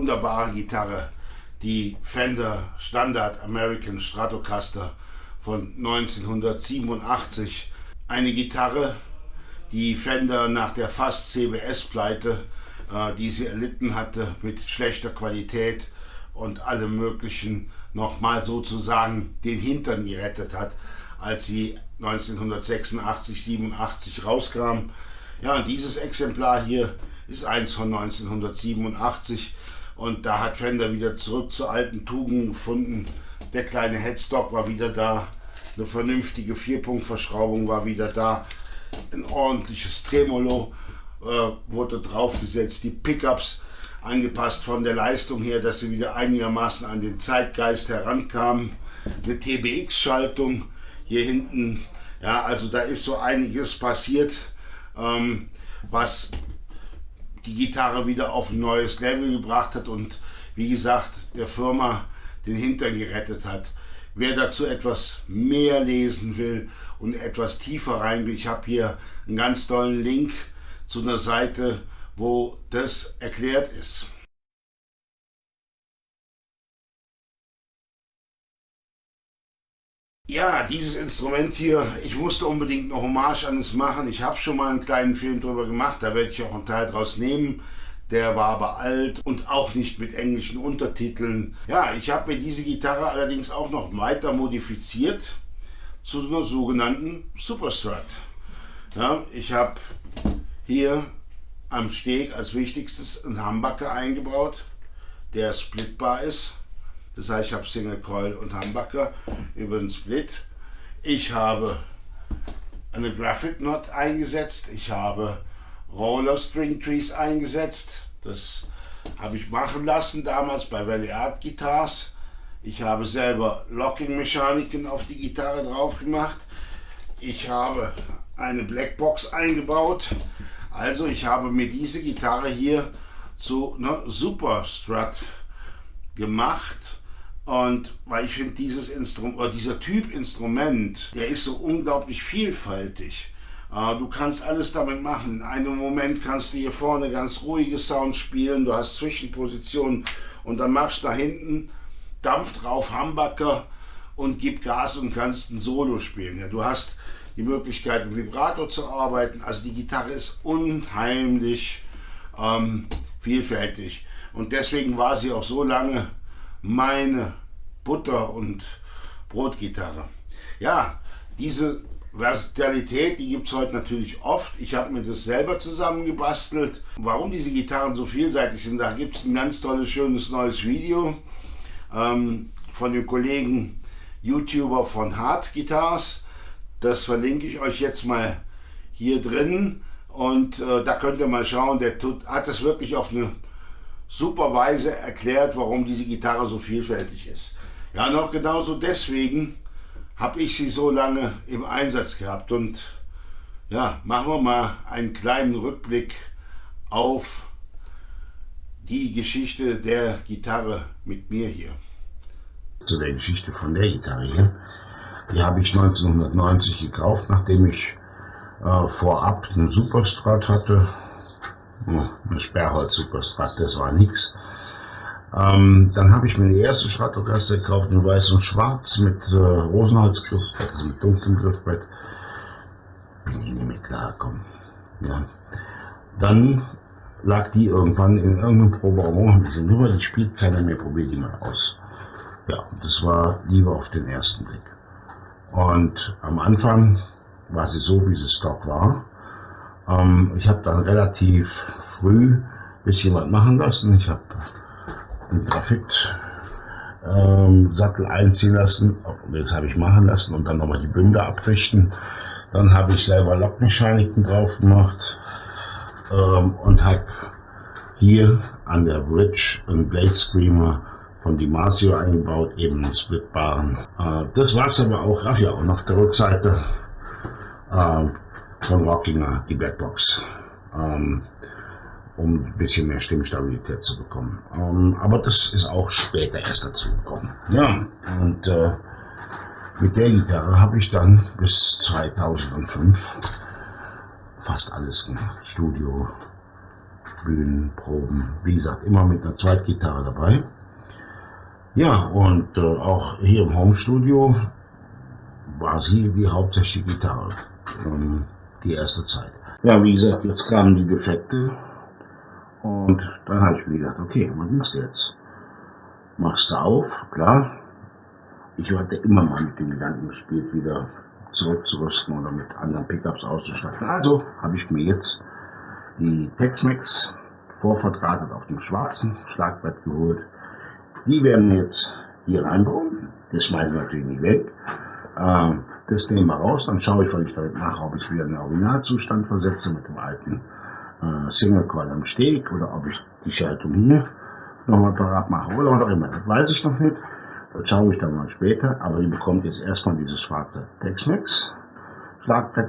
wunderbare Gitarre, die Fender Standard American Stratocaster von 1987. Eine Gitarre, die Fender nach der fast CBS-Pleite, die sie erlitten hatte, mit schlechter Qualität und allem Möglichen nochmal sozusagen den Hintern gerettet hat, als sie 1986, 87 rauskam. Ja, und dieses Exemplar hier ist eins von 1987 und da hat Fender wieder zurück zur alten Tugend gefunden. Der kleine Headstock war wieder da, eine vernünftige Vierpunktverschraubung war wieder da, ein ordentliches Tremolo wurde draufgesetzt, die Pickups angepasst von der Leistung her, dass sie wieder einigermaßen an den Zeitgeist herankamen. Eine TBX-Schaltung hier hinten, ja, also da ist so einiges passiert, was die Gitarre wieder auf ein neues Level gebracht hat und wie gesagt der Firma den Hintern gerettet hat. Wer dazu etwas mehr lesen will und etwas tiefer rein will, ich habe hier einen ganz tollen Link zu einer Seite, wo das erklärt ist. Ja, dieses Instrument hier, ich musste unbedingt eine Hommage an es machen. Ich habe schon mal einen kleinen Film drüber gemacht, da werde ich auch einen Teil draus nehmen. Der war aber alt und auch nicht mit englischen Untertiteln. Ja, ich habe mir diese Gitarre allerdings auch noch weiter modifiziert zu einer sogenannten Superstrat. Ja, ich habe hier am Steg als wichtigstes einen Humbucker eingebaut, der splitbar ist. Das heißt, ich habe Single Coil und Humbucker über den Split. Ich habe eine Graphite Knot eingesetzt. Ich habe Roller String Trees eingesetzt. Das habe ich machen lassen damals bei Valley Art Guitars. Ich habe selber Locking Mechaniken auf die Gitarre drauf gemacht. Ich habe eine Blackbox eingebaut. Also ich habe mir diese Gitarre hier zu einer Superstrat gemacht. Und weil ich finde, dieses Instrument oder dieser Typ Instrument, der ist so unglaublich vielfältig. Du kannst alles damit machen. In einem Moment kannst du hier vorne ganz ruhige Sounds spielen, du hast Zwischenpositionen und dann machst du da hinten Dampf drauf, Humbucker und gib Gas und kannst ein Solo spielen. Ja, du hast die Möglichkeit, mit Vibrato zu arbeiten. Also die Gitarre ist unheimlich vielfältig und deswegen war sie auch so lange meine Butter- und Brotgitarre. Ja, diese Versatilität, die gibt es heute natürlich oft. Ich habe mir das selber zusammengebastelt. Warum diese Gitarren so vielseitig sind, da gibt es ein ganz tolles, schönes neues Video von dem Kollegen YouTuber von Hard Guitars. Das verlinke ich euch jetzt mal hier drin und da könnt ihr mal schauen, der hat das wirklich auf eine super Weise erklärt, warum diese Gitarre so vielfältig ist. Ja, noch genauso deswegen habe ich sie so lange im Einsatz gehabt. Und ja, machen wir mal einen kleinen Rückblick auf die Geschichte der Gitarre mit mir hier. Zu der Geschichte von der Gitarre hier. Die habe ich 1990 gekauft, nachdem ich vorab einen Superstrat hatte. Eine Sperrholz Superstrat, das war nix. Dann habe ich mir die erste Stratocaster gekauft, in weiß und schwarz mit Rosenholzgriffbrett, also mit dunklem Griffbrett. Bin ich nicht mehr klargekommen. Ja. Dann lag die irgendwann in irgendeinem Proberaum, die spielt keiner mehr, probier die mal aus. Ja, das war Liebe auf den ersten Blick. Und am Anfang war sie so, wie sie Stock war. Ich habe dann relativ früh ein bisschen was machen lassen. Ich habe einen Graphit-Sattel einziehen lassen, das habe ich machen lassen und dann nochmal die Bünde abrichten. Dann habe ich selber Lockmechaniken drauf gemacht und habe hier an der Bridge einen Blade Screamer von DiMarzio eingebaut, eben einen splitbaren. Das war es aber auch, ach ja, und auf der Rückseite von Rockinger die Blackbox, um ein bisschen mehr Stimmstabilität zu bekommen. Aber das ist auch später erst dazu gekommen. Ja, und mit der Gitarre habe ich dann bis 2005 fast alles gemacht. Studio, Bühnenproben. Wie gesagt, immer mit einer Zweitgitarre dabei. Ja, und auch hier im Homestudio war sie die hauptsächliche Gitarre, die erste Zeit. Ja, wie gesagt, jetzt kamen die Defekte und dann habe ich mir gedacht, okay, was machst du jetzt? Machst du auf, klar. Ich hatte immer mal mit dem Gedanken gespielt, wieder zurückzurüsten oder mit anderen Pickups auszustatten. Also habe ich mir jetzt die Tex-Mex vorverdrahtet auf dem schwarzen Schlagbrett geholt. Die werden jetzt hier reinbauen. Das schmeißen wir natürlich nicht weg. Das nehmen wir raus, dann schaue ich, was ich damit mache, ob ich wieder in den Originalzustand versetze mit dem alten Single Coil am Steg oder ob ich die Schaltung hier nochmal parat mache oder was auch immer. Das weiß ich noch nicht. Das schaue ich dann mal später, aber ihr bekommt jetzt erstmal dieses schwarze Tex-Mex Schlagbrett.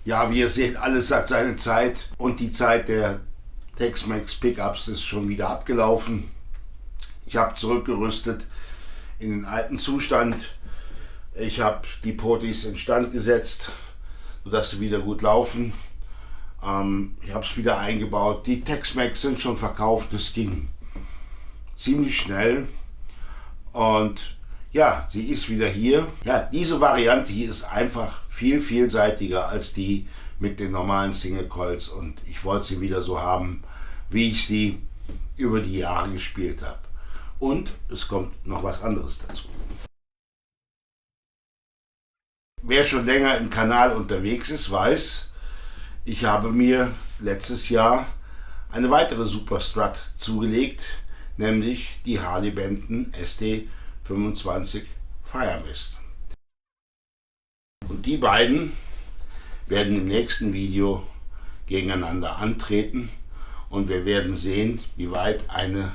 Ja, wie ihr seht, alles hat seine Zeit und die Zeit der Tex-Mex Pickups ist schon wieder abgelaufen. Ich habe zurückgerüstet in den alten Zustand. Ich habe die Potis instand gesetzt, sodass sie wieder gut laufen. Ich habe es wieder eingebaut. Die Tex-Mex sind schon verkauft, das ging ziemlich schnell. Und ja, sie ist wieder hier. Ja, diese Variante hier ist einfach viel vielseitiger als die mit den normalen Single Coils und ich wollte sie wieder so haben, wie ich sie über die Jahre gespielt habe. Und es kommt noch was anderes dazu. Wer schon länger im Kanal unterwegs ist, weiß, ich habe mir letztes Jahr eine weitere Super Strat zugelegt, nämlich die Harley Benton ST25 Firemist. Und die beiden werden im nächsten Video gegeneinander antreten und wir werden sehen, wie weit eine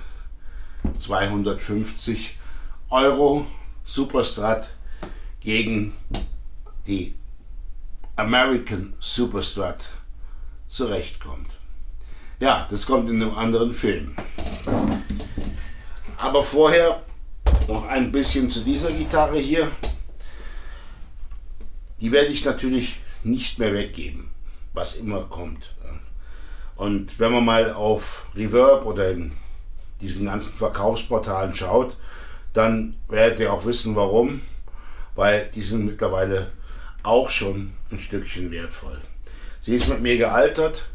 250 € Super Strat gegen die American Super Strat zurechtkommt. Ja, das kommt in einem anderen Film. Aber vorher noch ein bisschen zu dieser Gitarre hier. Die werde ich natürlich nicht mehr weggeben, was immer kommt. Und wenn man mal auf Reverb oder in diesen ganzen Verkaufsportalen schaut, dann werdet ihr auch wissen, warum. Weil die sind mittlerweile auch schon ein Stückchen wertvoll. Sie ist mit mir gealtert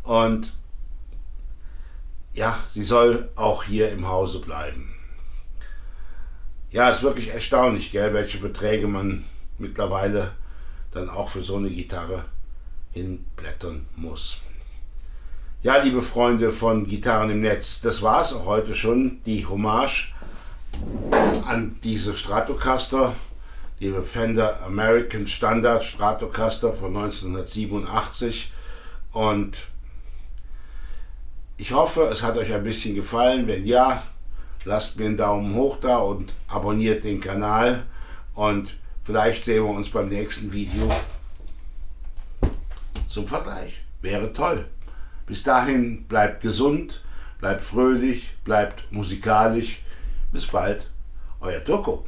und ja, sie soll auch hier im Hause bleiben. Ja, ist wirklich erstaunlich, gell, welche Beträge man mittlerweile dann auch für so eine Gitarre hinblättern muss. Ja, liebe Freunde von Gitarren im Netz, das war es auch heute schon, die Hommage an diese Stratocaster, die Fender American Standard Stratocaster von 1987 und ich hoffe, es hat euch ein bisschen gefallen. Wenn ja, lasst mir einen Daumen hoch da und abonniert den Kanal und vielleicht sehen wir uns beim nächsten Video zum Vergleich. Wäre toll. Bis dahin bleibt gesund, bleibt fröhlich, bleibt musikalisch. Bis bald, euer Turko.